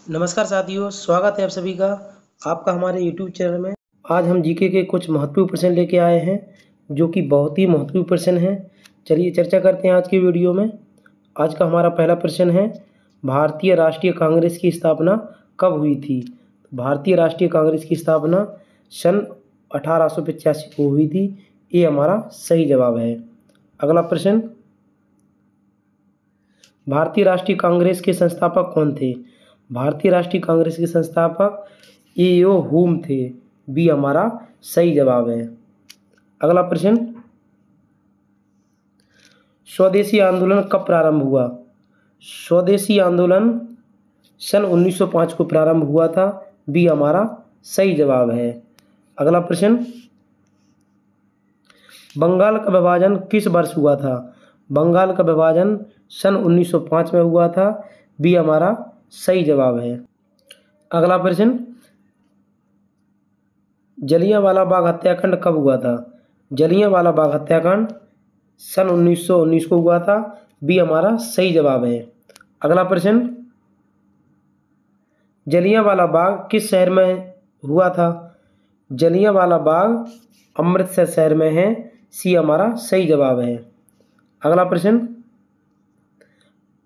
नमस्कार साथियों, स्वागत है आप सभी का आपका हमारे यूट्यूब चैनल में। आज हम जीके के कुछ महत्वपूर्ण प्रश्न लेके आए हैं जो कि बहुत ही महत्वपूर्ण प्रश्न हैं। चलिए चर्चा करते हैं आज की वीडियो में। आज का हमारा पहला प्रश्न है, भारतीय राष्ट्रीय कांग्रेस की स्थापना कब हुई थी? भारतीय राष्ट्रीय कांग्रेस की स्थापना सन 1885 को हुई थी। ये हमारा सही जवाब है। अगला प्रश्न, भारतीय राष्ट्रीय कांग्रेस के संस्थापक कौन थे? भारतीय राष्ट्रीय कांग्रेस के संस्थापक ए.ओ. हुम थे। बी हमारा सही जवाब है। अगला प्रश्न, स्वदेशी आंदोलन कब प्रारंभ हुआ? स्वदेशी आंदोलन सन 1905 को प्रारंभ हुआ था। बी हमारा सही जवाब है। अगला प्रश्न, बंगाल का विभाजन किस वर्ष हुआ था? बंगाल का विभाजन सन 1905 में हुआ था। बी हमारा सही जवाब है। अगला प्रश्न, जलियांवाला बाग हत्याकांड कब हुआ था? जलियांवाला बाग हत्याकांड सन 1919 को हुआ था। बी हमारा सही जवाब है। अगला प्रश्न, जलियांवाला बाग किस शहर में हुआ था? जलियांवाला बाग अमृतसर शहर में है। सी हमारा सही जवाब है। अगला प्रश्न,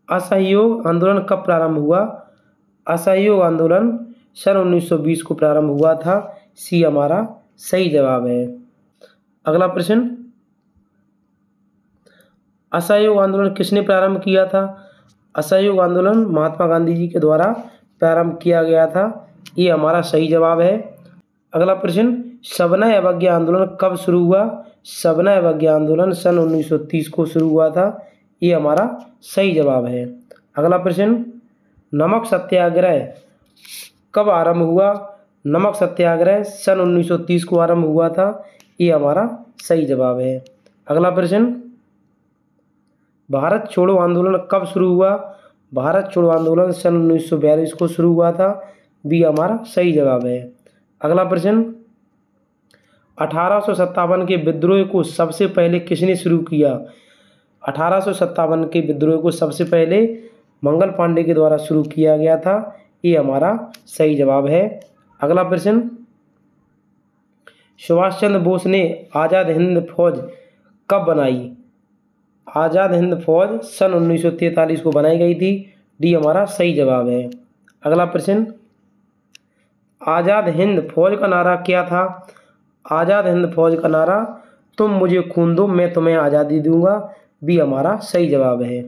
असहयोग आंदोलन कब प्रारंभ हुआ? असहयोग आंदोलन सन 1920 को प्रारंभ हुआ था। सी हमारा सही जवाब है। अगला प्रश्न, असहयोग आंदोलन किसने प्रारंभ किया था? असहयोग आंदोलन महात्मा गांधी जी के द्वारा प्रारंभ किया गया था। ये हमारा सही जवाब है। अगला प्रश्न, सविनय अवज्ञा आंदोलन कब शुरू हुआ? सविनय अवज्ञा आंदोलन सन 1930 को शुरू हुआ था। ये हमारा सही जवाब है। अगला प्रश्न, नमक सत्याग्रह कब आरंभ हुआ? नमक सत्याग्रह सन 1930 को आरंभ हुआ था। ये हमारा सही जवाब है। अगला प्रश्न, भारत छोड़ो आंदोलन कब शुरू हुआ? भारत छोड़ो आंदोलन सन 1942 को शुरू हुआ था। बी हमारा सही जवाब है। अगला प्रश्न, 1857 के विद्रोह को सबसे पहले किसने शुरू किया? 1857 के विद्रोह को सबसे पहले मंगल पांडे के द्वारा शुरू किया गया था। ये हमारा सही जवाब है। अगला प्रश्न, सुभाष चंद्र बोस ने आज़ाद हिंद फौज कब बनाई? आज़ाद हिंद फौज सन 1943 को बनाई गई थी। डी हमारा सही जवाब है। अगला प्रश्न, आज़ाद हिंद फौज का नारा क्या था? आज़ाद हिंद फौज का नारा तुम मुझे खून दो मैं तुम्हें आज़ादी दूंगा। बी हमारा सही जवाब है।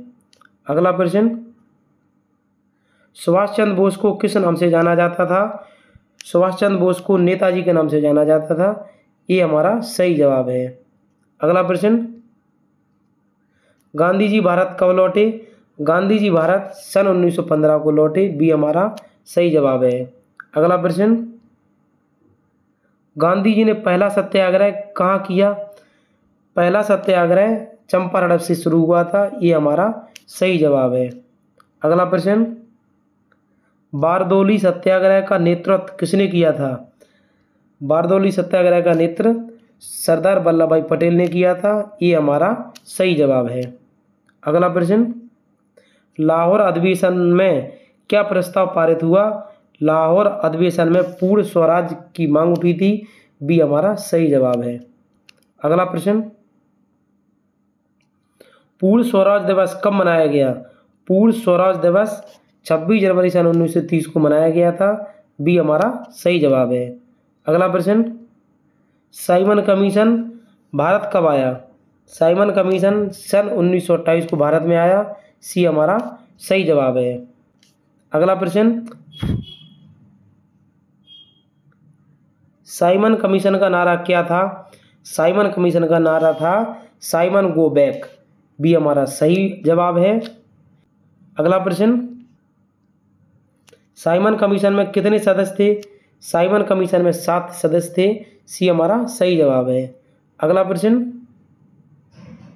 अगला प्रश्न, सुभाष चंद्र बोस को किस नाम से जाना जाता था? सुभाष चंद्र बोस को नेताजी के नाम से जाना जाता था। ये हमारा सही जवाब है। अगला प्रश्न, गांधी जी भारत कब लौटे? गांधी जी भारत सन 1915 को लौटे। बी हमारा सही जवाब है। अगला प्रश्न, गांधी जी ने पहला सत्याग्रह कहाँ किया? पहला सत्याग्रह चंपारण से शुरू हुआ था। ये हमारा सही जवाब है। अगला प्रश्न, बारदोली सत्याग्रह का नेतृत्व किसने किया था? बारदोली सत्याग्रह का नेतृत्व सरदार वल्लभ भाई पटेल ने किया था। ये हमारा सही जवाब है। अगला प्रश्न, लाहौर अधिवेशन में क्या प्रस्ताव पारित हुआ? लाहौर अधिवेशन में पूर्ण स्वराज की मांग उठी थी। बी हमारा सही जवाब है। अगला प्रश्न, पूर्ण स्वराज दिवस कब मनाया गया? पूर्ण स्वराज दिवस 26 जनवरी सन 1930 को मनाया गया था। बी हमारा सही जवाब है। अगला प्रश्न, साइमन कमीशन भारत कब आया? साइमन कमीशन सन 1928 को भारत में आया। सी हमारा सही जवाब है। अगला प्रश्न, साइमन कमीशन का नारा क्या था? साइमन कमीशन का नारा था साइमन गो बैक। बी हमारा सही जवाब है। अगला प्रश्न, साइमन कमीशन में कितने सदस्य थे? साइमन कमीशन में 7 सदस्य थे। सी हमारा सही जवाब है। अगला प्रश्न,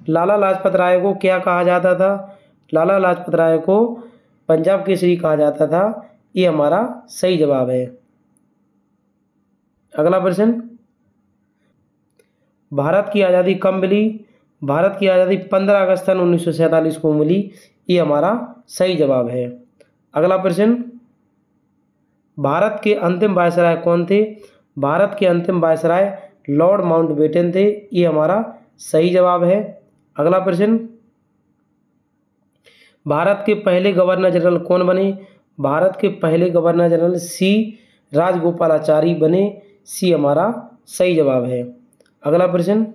लाला लाजपत राय को क्या कहा जाता था? लाला लाजपत राय को पंजाब केसरी कहा जाता था। ये हमारा सही जवाब है। अगला प्रश्न, भारत की आज़ादी कब मिली? भारत की आज़ादी 15 अगस्त सन 1947 को मिली। ये हमारा सही जवाब है। अगला प्रश्न, भारत के अंतिम वायसराय कौन थे? भारत के अंतिम वायसराय लॉर्ड माउंटबेटन थे। ये हमारा सही जवाब है। अगला प्रश्न, भारत के पहले गवर्नर जनरल कौन बने? भारत के पहले गवर्नर जनरल सी राजगोपालाचारी बने। सी हमारा सही जवाब है। अगला प्रश्न,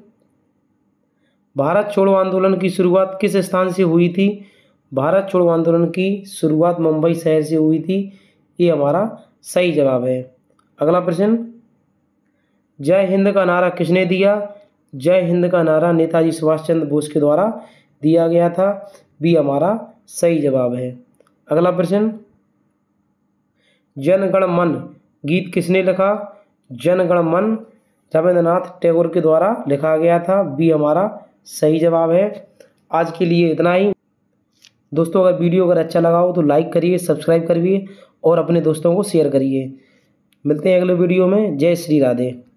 भारत छोड़ो आंदोलन की शुरुआत किस स्थान से हुई थी? भारत छोड़ो आंदोलन की शुरुआत मुंबई शहर से हुई थी। ये हमारा सही जवाब है। अगला प्रश्न, जय हिंद का नारा किसने दिया? जय हिंद का नारा नेताजी सुभाष चंद्र बोस के द्वारा दिया गया था। बी हमारा सही जवाब है। अगला प्रश्न, जन गण मन गीत किसने लिखा? जन गण मन रविंद्रनाथ टैगोर के द्वारा लिखा गया था। बी हमारा सही जवाब है। आज के लिए इतना ही। दोस्तों, अगर वीडियो अच्छा लगा हो तो लाइक करिए, सब्सक्राइब करिए और अपने दोस्तों को शेयर करिए। मिलते हैं अगले वीडियो में। जय श्री राधे।